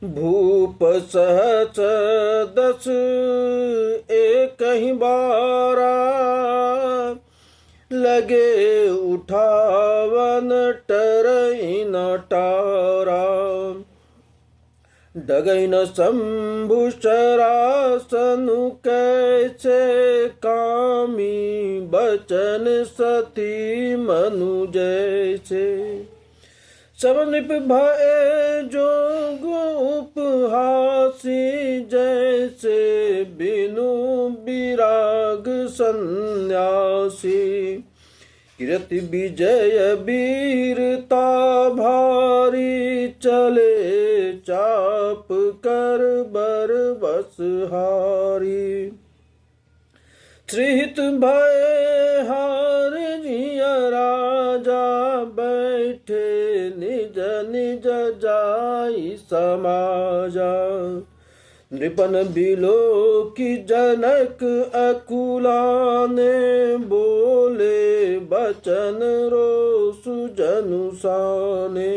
भूप सहस दस एक ही बारा, लगे उठावन टरई न टारा। डगई न शंभु शरासनु कैसे कामी, बचन सती मनु जैसे। सब नृप भय जोग उपहासी, जैसे बिनु विराग सन्यासी। कीर्ति विजय वीरता भारी, चले चाप कर बर बसहारी। त्रिहित भय हार जिया राजा, बैठे निज निज जाई समाजा। नृपन बिलो की जनक अकुलाने, बोले बचन रोसु जनुसाने।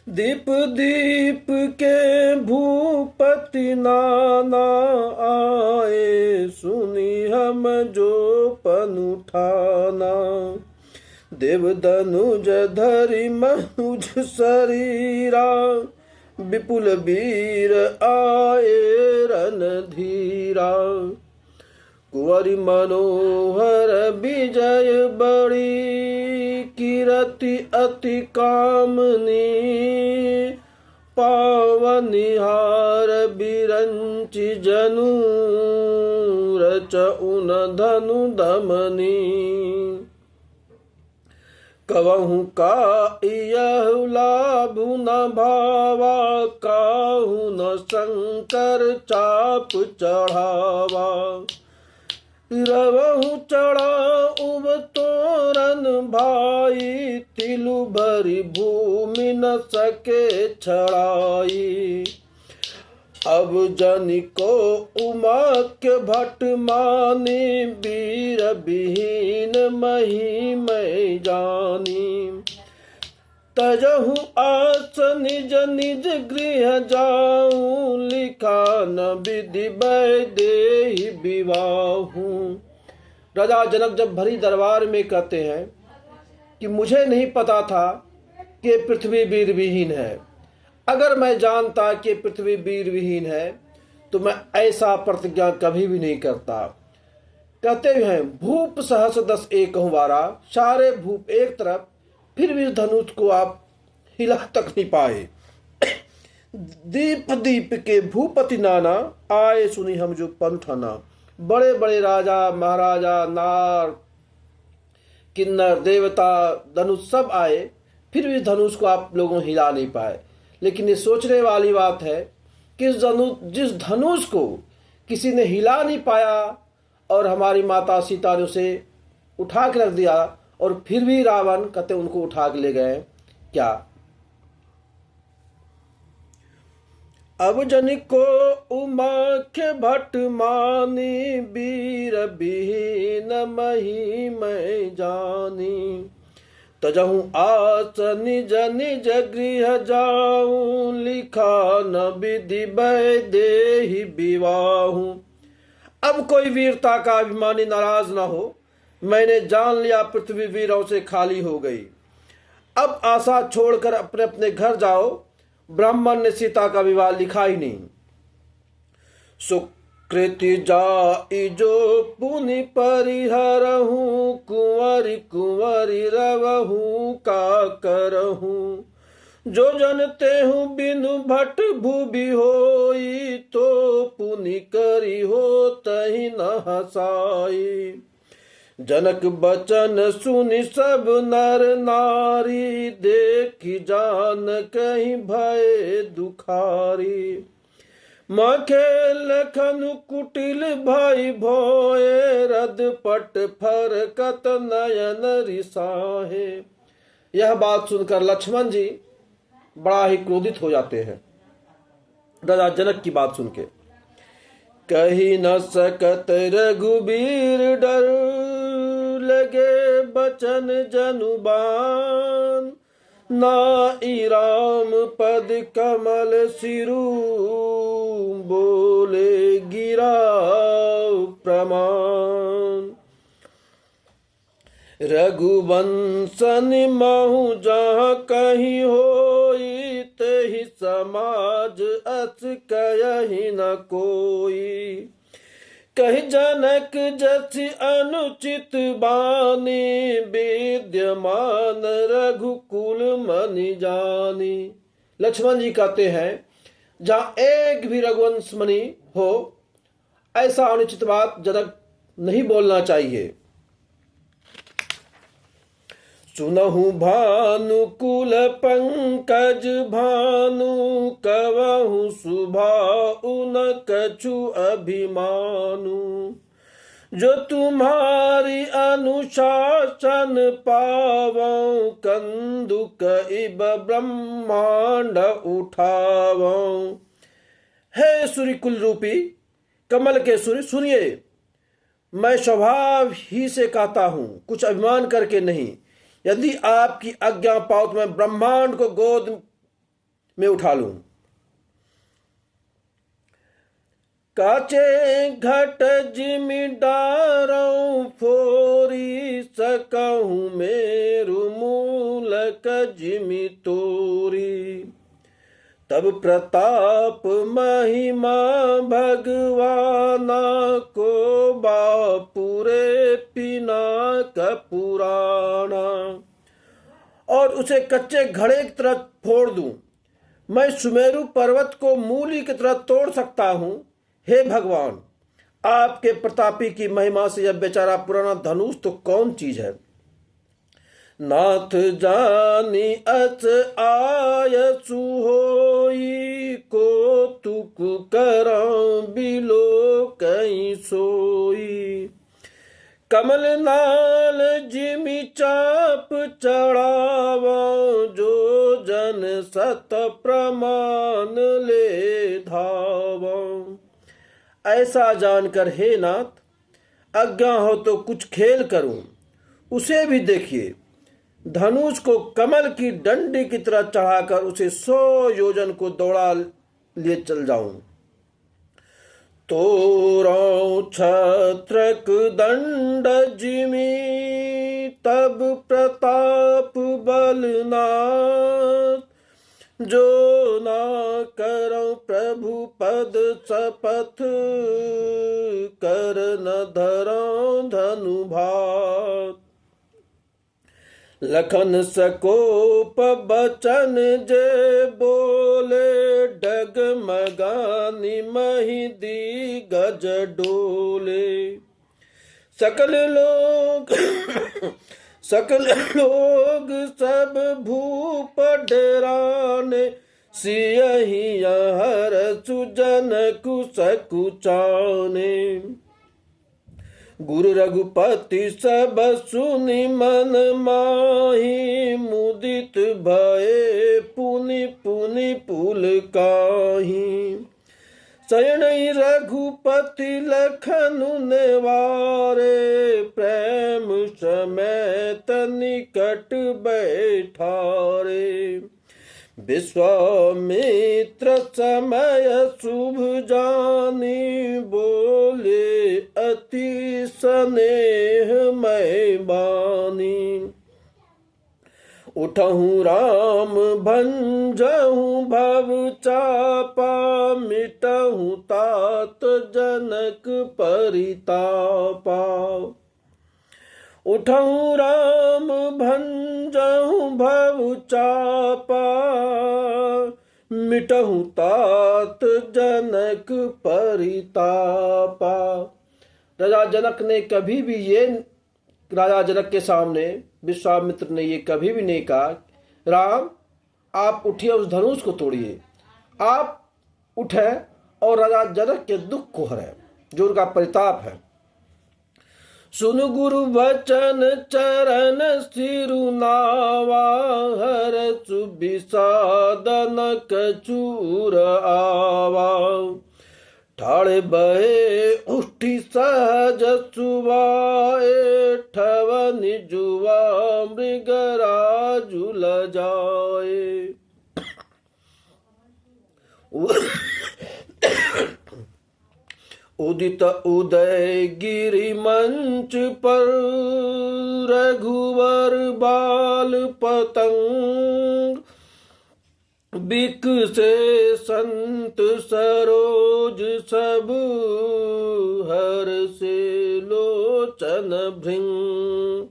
दीप दीप के भूपति नाना, आए सुनी हम जो पनुठाना। देव धनुज धरि मनुज शरीरा, विपुल वीर आए रणधीरा। कुंवरी मनोहर विजय बड़ी, कीरति अति कामनी। पावनिहार बिरंचि जनु, रचउन धनु दमनी। कवहु का यह लाभ न भावा, काहु न शंकर चाप चढ़ावा। रवहु चढ़ा उब तोरन भाई, तिलु भरी भूमि न सके छड़ाई। अब जनिको उमाक्य भट्ट मानी, वीर विहीन मही मैं जानी। तजहु आस निज निज गृह जाऊं, लिखा न विधि वैदेही विवाहू। राजा जनक जब भरी दरबार में कहते हैं कि मुझे नहीं पता था कि पृथ्वी वीर विहीन है। अगर मैं जानता कि पृथ्वी वीर विहीन है तो मैं ऐसा प्रतिज्ञा कभी भी नहीं करता। कहते हैं भूप सहस दस एक वारा, सारे भूप एक तरफ, फिर भी धनुष को आप हिला तक नहीं पाए। दीप दीप के भूपति नाना, आए सुनी हम जो पंथना। बड़े बड़े राजा महाराजा नार किन्नर देवता धनुष सब आए, फिर भी धनुष को आप लोगों हिला नहीं पाए। लेकिन ये सोचने वाली बात है कि जिस धनुष को किसी ने हिला नहीं पाया और हमारी माता सीता ने उसे उठा के रख दिया, और फिर भी रावण कहते उनको उठा के ले गए क्या। अब जनिको उमाख्य भट्ट मानी, वीर विहीन मही मैं जानी। तजहु आस निज निज गृह जाऊं, लिखा न विधि वैदेही विवाहू। अब कोई वीरता का अभिमानी नाराज न हो, मैंने जान लिया पृथ्वी वीरों से खाली हो गई। अब आशा छोड़कर अपने अपने घर जाओ। ब्राह्मण ने सीता का विवाह लिखा ही नहीं। सुकृति जाई जो पुनि परिहरहू, कुंवरी कुंवरी रवहू का करहूँ। जो जनते हूँ बिनु भट्ट भूबि होई, तो पुनि करी हो तही न हसाई। जनक बचन सुनि सब नर नारी, देखी जान कहीं भय दुखारी। मखे लखन कुटिल भाई भोए, रद पट फरकत नयन रिसाहे। यह बात सुनकर लक्ष्मण जी बड़ा ही क्रोधित हो जाते हैं राजा जनक की बात सुन के। कही न सकत रघुबीर डर, लगे बचन जनुबान। नाई राम पद कमल सिरु, बोले गिरा प्रमाण। रघुवंशन महु जहाँ कहीं होई, तेहि समाज अस कहि न कोई। कहि जनक जस अनुचित बानी, विद्यमान रघुकुल मनि जानी। लक्ष्मण जी कहते हैं जहाँ एक भी रघुवंश मणि हो, ऐसा अनुचित बात जनक नहीं बोलना चाहिए। सुनहु भानुकुल पंकज भानु, कवहु सुभाउ न कछु अभिमानु। जो तुम्हारी अनुशासन पावं, कंदुक इब ब्रह्मांड उठावं। हे सूर्य कुल रूपी कमल के सूर्य, सुनिए, मैं स्वभाव ही से कहता हूं, कुछ अभिमान करके नहीं। यदि आपकी आज्ञा पाओ तो मैं ब्रह्मांड को गोद में उठा लूं। काचे घट जिमि डारौ फोरी, सकहूं मेरु मूलक जिमि तोरी। तब प्रताप महिमा भगवाना, को बापुरे पिनाक पुराना। और उसे कच्चे घड़े की तरह फोड़ दूं। मैं सुमेरु पर्वत को मूली की तरह तोड़ सकता हूं। हे भगवान, आपके प्रतापी की महिमा से यह बेचारा पुराना धनुष तो कौन चीज है। नाथ जानी अच आयसु होई, को तुक करं बिलो कहीं सोई। कमल नाल जिमि चाप चढ़ावं, जो जन सत प्रमाण ले धावं। ऐसा जानकर हे नाथ, आज्ञा हो तो कुछ खेल करूं। उसे भी देखिए, धनुष को कमल की डंडी की तरह चढ़ाकर उसे 100 योजन को दौड़ा लिए चल जाऊं। तोरौ छत्रक दंड जिमि, तब प्रताप बलनाथ। जो ना करौ प्रभु पद शपथ, कर न धरौ धनु भात। लखन सकोप बचन जे बोले, डगमगानी महि दिग्गज डोले। सकल लोग सब भूप डराने, सियहि हर सुजन कुसकुचाने। गुरु रघुपति सब सुनि मन माही, मुदित भये पुनि पुनि पुलकाहि। शयन रघुपति लखनु नेवारे, प्रेम समेत निकट बैठारे। विश्वामित्र समय शुभ जानी, बोले अति स्नेह मैं बानी। उठहूँ राम भंजहूँ भव चापा, मिटहूँ तात जनक परितापा। उठहूँ राम भंजहूँ भव चापा, मिटहूँ तात जनक परितापा। राजा जनक ने कभी भी राजा जनक के सामने विश्वामित्र ने ये कभी भी नहीं कहा, राम आप उठिए उस धनुष को तोड़िए। आप उठे और राजा जनक के दुख को हरे, जो उनका परिताप है। सुन गुरु वचन चरण सिरुनावा, हर सुबिसादन कचूर आवा। ठाड़े बहे उठी सहज सुवाए, ठवन जुआ मृगराजु लजाए। उदित उदय गिरि मंच पर, रघुवर बाल पतंग। बिक से संत सरोज सब, हर से लोचन भृंग।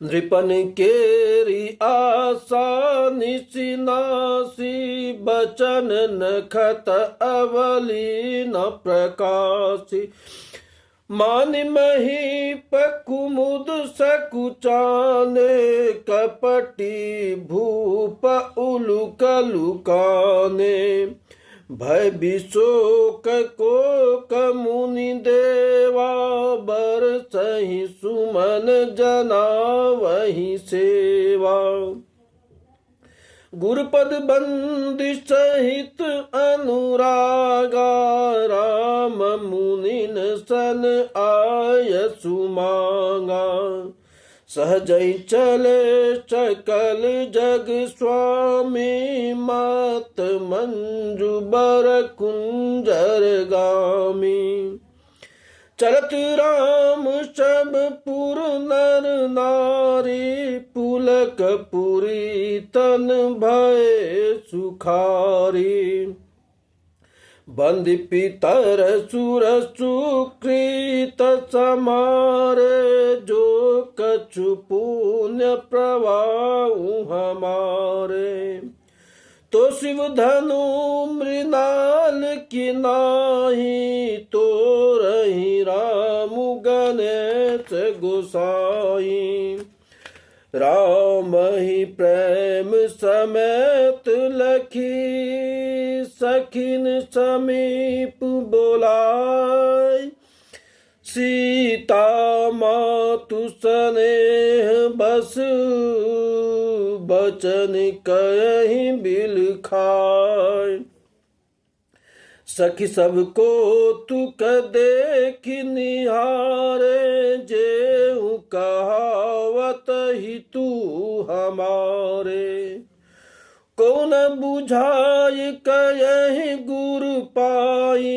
नृपन केरी आशा निशिनासी, बचन नखत अवली न प्रकाशी। मान महीप कुमुद सकुचाने, कपटी भूप उलुक लुकाने। भय विशोक कोक मुनि देवा, बरसहि सुमन जना वही सेवा। गुरुपद बंदी सहित अनुरागा, राम मुनिन सन आय सुमांगा। सहजै चले सकल जग स्वामी, मात मंजु बर कुंजर गामी। चलत राम सब पुर नर नारी, पुलक पुरी तन भय सुखारी। बंदी पितर सुर सुकृत समारे, जो कछु पुण्य प्रवाहु हमारे। तो शिव धनु मृणाल की नाही, तो रही राम गणेश गोसाई। राम ही प्रेम समेत लखी, सखिन समीप बोलाई। सीता मातु स्नेह बस, बचन कहि बिल खाय। सखी सबको तुक देख निहारे, जेहु कहावत ही तू हमारे। कौन बुझाई कयहि गुरु पाई,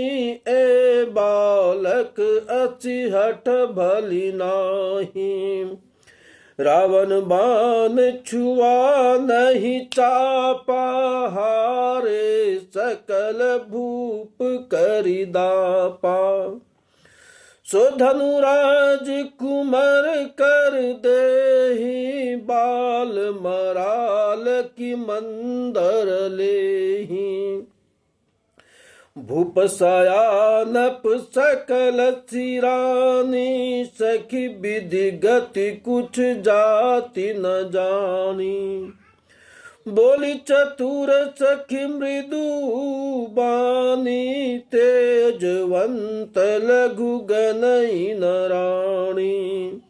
ए बालक अचिहठ भली नाही। रावण बाण छुआ नहीं चापा, हारे सकल भूप करि दापा। सो धनुराज कुमर कर देहि, बाल मराल की मंदर लेहि। भूप सयानप सकल सिरानी, सखी विधि गति कुछ जाति न जानी। बोली चतुर सखी मृदु बानी, तेजवंत लघु गनई न राणी।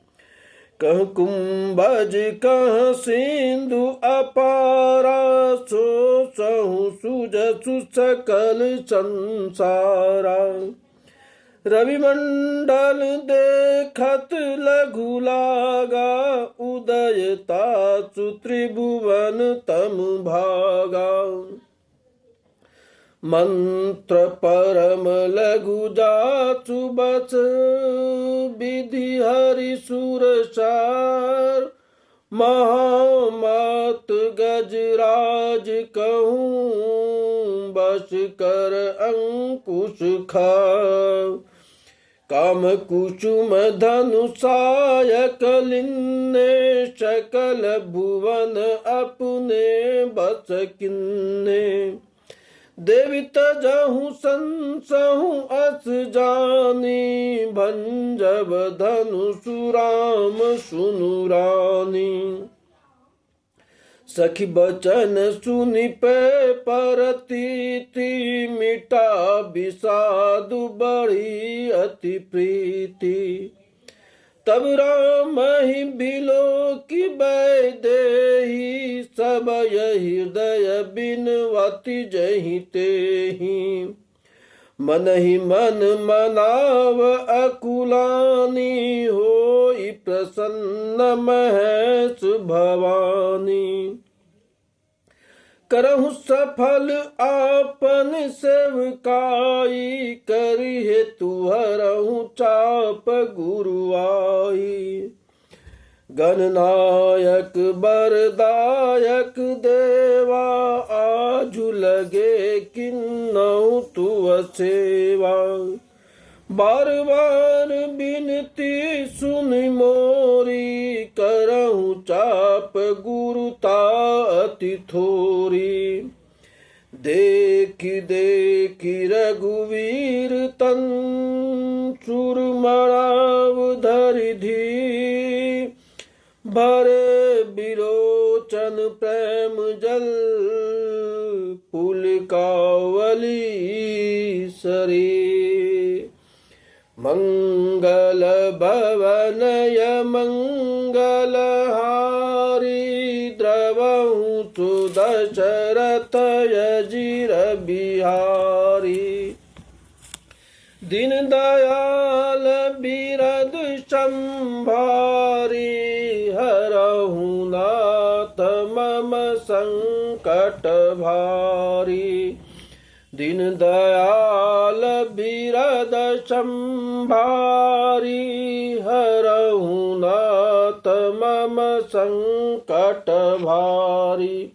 कह कुंभज कह सिंधु अपारा, सो सहु सुजसु सकल संसारा। रवि मंडल देखत लघु लागा, उदयता सु त्रिभुवन तम भागा। मंत्र परम लघु जाचु बच, विधि हरि सुरसार। महामत गजराज कहूँ, बस कर अंकुश खाओ। काम कुसुम धनुषायक लिन्ने, सकल भुवन अपने बस किन्ने। देवी तजहु संसहु अस जानी, भंजब धनुषु राम सुनु रानी। सखी बचन सुनि पे परतीति, मिटा विषादु बढ़ी अति प्रीति। तब राम ही बिलो की बैदेही, सब यही हृदय बिनवती जही तेही। मन ही मन मनाव अकुलानी, होई प्रसन्न महेश भवानी। करहु सफल आपन सेवकाई, करिहे तुहरहु चाप गुरुआई। गणनायक बरदायक देवा, आजु लगे किन्नहु तुअ सेवा। बार बार बिनती सुन मोरी, करहु चाप गुरुता अति थोरी। देखी देखी रघुवीर तन, सुरमराव धरि धी। भरे बिलोचन प्रेम जल, पुलकावली सरे। मंगल भवनय मंगल हारी, द्रवहु सुदशरथ अजिर बिहारी। दीन दयाल बिरद संभारी, हरहु नाथ मम संकट भारी। दीन दयाल बिरद संभारी, हरहु नाथ मम संकट भारी।